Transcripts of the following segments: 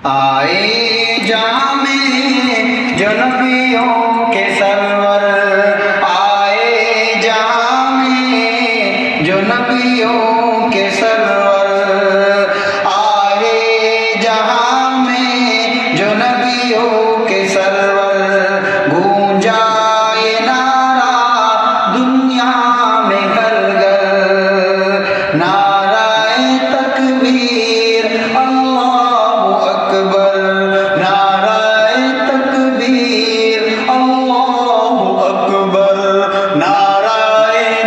آئے جہاں میں جو نبیوں کے سرور، آئے جہاں میں جو نبیوں کے سرور، آئے جہاں میں جو نبیوں کے سرور، گونجا یہ نعرہ دنیا میں گھر گھر، نعرہ تکبیر اللہ اکبر، نعرہ تکبیر اللہ اکبر، نعرہ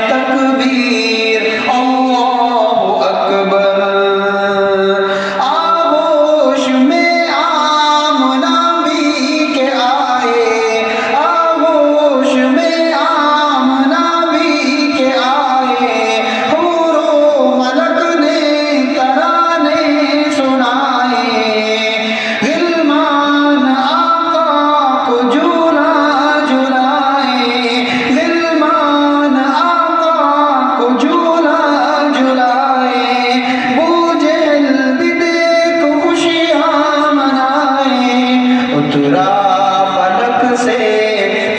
تکبیر اللہ اکبر۔ آغوش میں آمنا بھی کے آئے، آغوش میں آمنا بھی کے آئے، حور و ملک نے ترانے سنائے، غلمان آقا کو جھولا جھلائے، غلمان آقا کو جھولا جھلائے، ابو جہل بھی دیکھ خوشیاں منائے، اترا فلک سے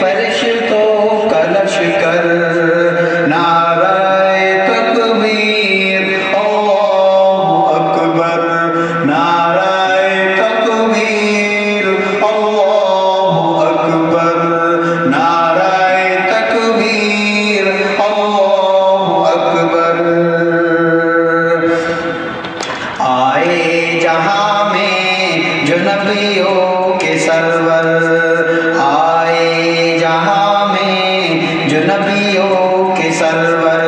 فرشتوں کا لشکر، نعرہ تکبیر اللہ اکبر، نعرہ تکبیر اللہ اکبر، نعرہ تکبیر اللہ اکبر۔ آئے جہاں میں جو نبیوں کے سرور، آئے جہاں میں جو نبیوں کے سرور،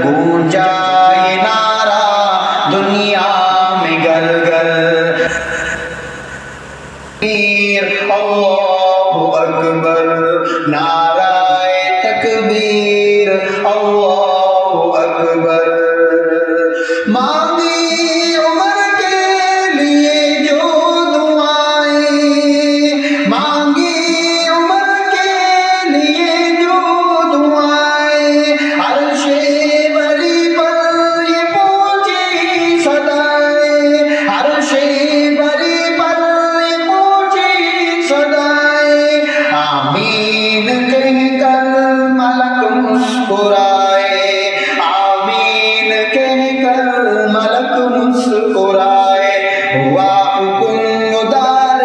گونجا یہ نعرہ دنیا میں گھر گھر، تکبیر اللہ اکبر، نعرہ تکبیر اللہ اکبر۔ مانگی عمر کے لیے جو دعائیں، مانگی عمر کے لیے جو دعائیں، عرش بری پر یہ پہنچی صدائیں، عرش بری پر یہ پہنچی صدائیں، آمین کہہ کر ملک مسکرائے، آمین کہہ کر ملک مسکرائے، ہوا حکم دار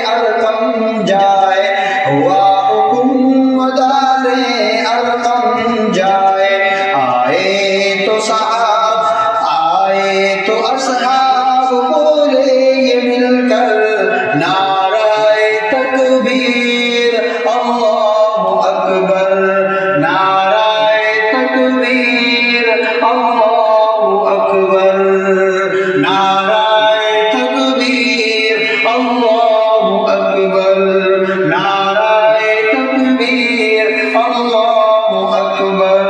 ارقم جائے، ہوا حکم دار ارقم جائے، آئے تو صاحب آئے تو اصحاب بولے یہ مل کر، نعرہ تکبیر اللہ اکبر، نعرہ تکبیر اللہ اکبر، نعرہ تکبیر اللہ اکبر، نعرہ تکبیر اللہ اکبر۔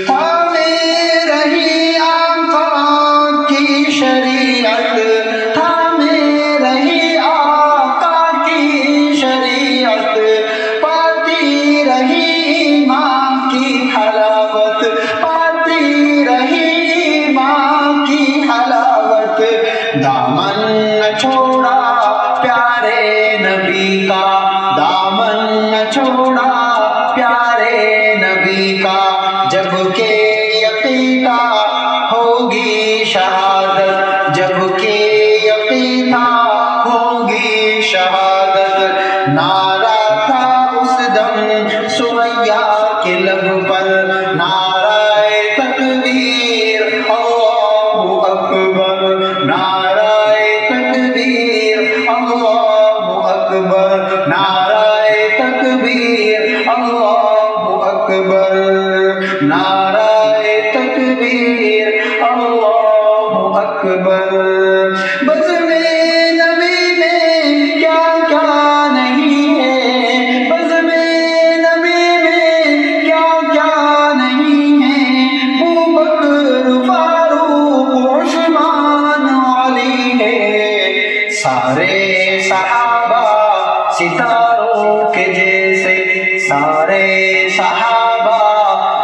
تھامے رہی آقا کی شریعت، تھامے رہی آقا کی شریعت، پاتی رہی ایمان کی حلاوت، پاتی رہی ایمان کی حلاوت، دامن نہ چھوڑا پیارے نبی کا، دامن نہ چھوڑا پیارے نبی کا، جب کہ یقینا ہوگی شہادت، جب کہ یقینا ہوگی شہادت، نعرہ تھا اس دم سمیہ کے لب پر، نعرہ تکبیر اللہ اکبر، نعرہ تکبیر اللہ اکبر، نعرہ تکبیر اللہ اکبر، نعرہ تکبیر اللہ اکبر۔ بزم نبی میں کیا کیا نہیں ہے، بزم نبی میں کیا کیا نہیں ہے، ابوبکر فاروق عثمان علی ہے، سارے صحابہ ستاروں کے جیسے، سارے صحابہ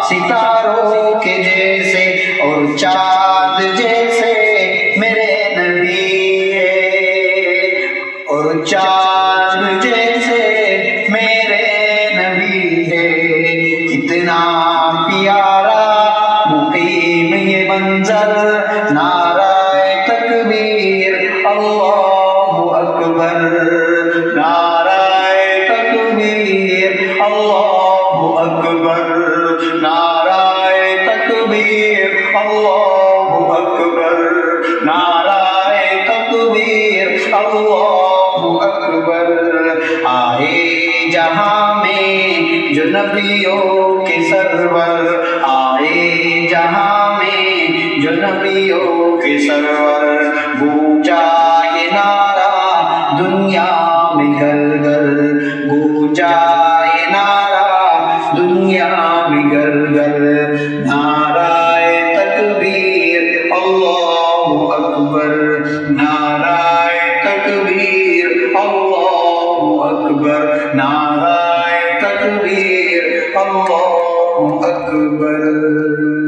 ستاروں کے جیسے، اور چاند جیسے میرے نبی ہے۔ چاند جیسے میرے نبی ہے، کتنا پیارا مقیم یہ منظر، نعرہ تکبیر اللہ اکبر، نعرہ تکبیر اللہ اکبر، نعرہ تکبیر اللہ اکبر، نعرہ تکبیر اللہ اکبر۔ آئے جہاں میں جو نبیوں کے سرور، آئے جہاں میں جو نبیوں کے سرور، گونجا یہ نعرہ دنیا میں گھر گھر، گونجا یہ نعرہ دنیا میں گھر گھر، نعرہ تکبیر اللہ اکبر، نعرہ تکبیر اللہ اکبر، نعرہ تکبیر اللہ اکبر۔